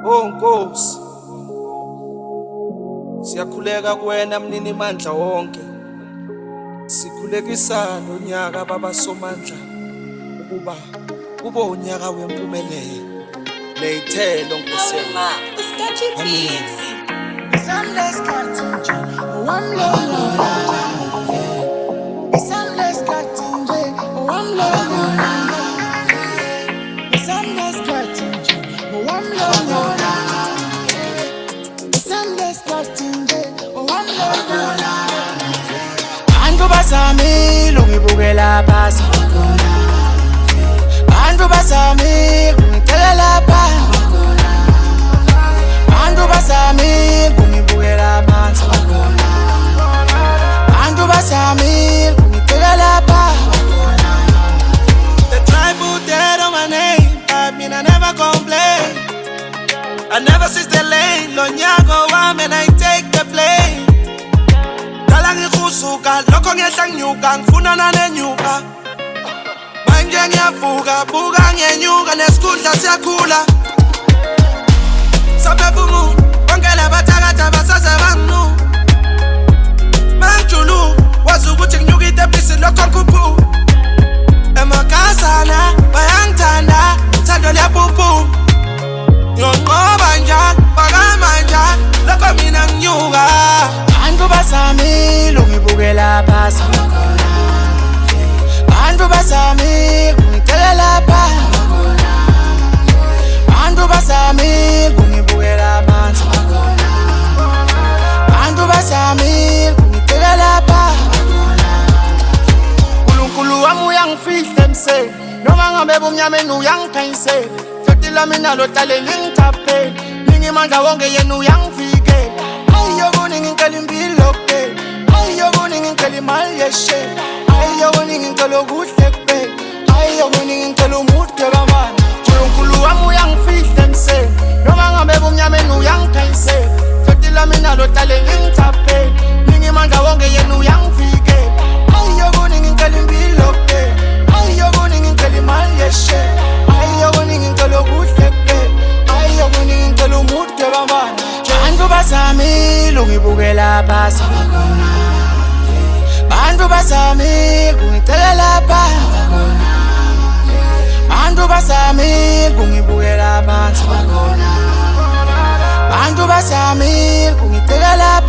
Oh Nkosi, siyakhuleka kuwena mnini mandla wonke. Sikhulekisa lonyaka baba somandla ukuba kube unyaka wempumelelo nezithelo ngesimo. Amen. Bantu basami lungibukela phasi, bantu basami kungicela phansi, bantu basami kungibukela phansi, bantu basami kungicela phansi. They try put that on my name, but me I never complain. I never see the lane, lonyaka wami and I take the blame. Dala ngikusuka, lokho ngiyehla nginyuka, ngifuna nanenyuka. Manje ngiyavuka, buka ngiyenyuka, nesikhundla siyakhula. Saphefumula, bonke labathakathi basaze banginu. Mangijulu, wazi ukuthi nginyuka itebhisi lokho ngikhuphu. Emakhasana, bayangithanda, uthando liyaphuphu. Ngiyonqoba njalo, phakama njalo, lokho mina nginyuka. Bantu basami lungibukela phasi, bantu basami kungicela phansi, bantu basami kungibukela phansi, bantu basami kungicela phansi. Unkulunkulu wami uyangifihla emseni, noma ngabe bumnyameni uyangikhanyisela. Futhi lami nalo hlale lingithaphela, lingimandla wonke yena uyangivikela. Ayiyokuningi ngicela impilo kuphela, ayiyokuningi ngicela imali yeshela, ayiyokuningi ngicela okuhle kuphela, ayiyokuningi ngicela umude bamanje. Unkulunkulu wami uyangifihla emseni, noma ngabe bumnyameni uyangikhanyisela. Futhi lami nalo hlale lingithaphela, lingimandla wonke yena uyangivikela. Ayiyokuningi ngicela impilo kuphela, ayiyokuningi ngicela imali yeshela, ayiyokuningi ngicela okuhle kuphela, ayiyokuningi ngicela umude bamanje. Bantu basami lungibukela phasi, bantu basami kungicela phansi, bantu basami kungibukela phansi, bantu basami kungicela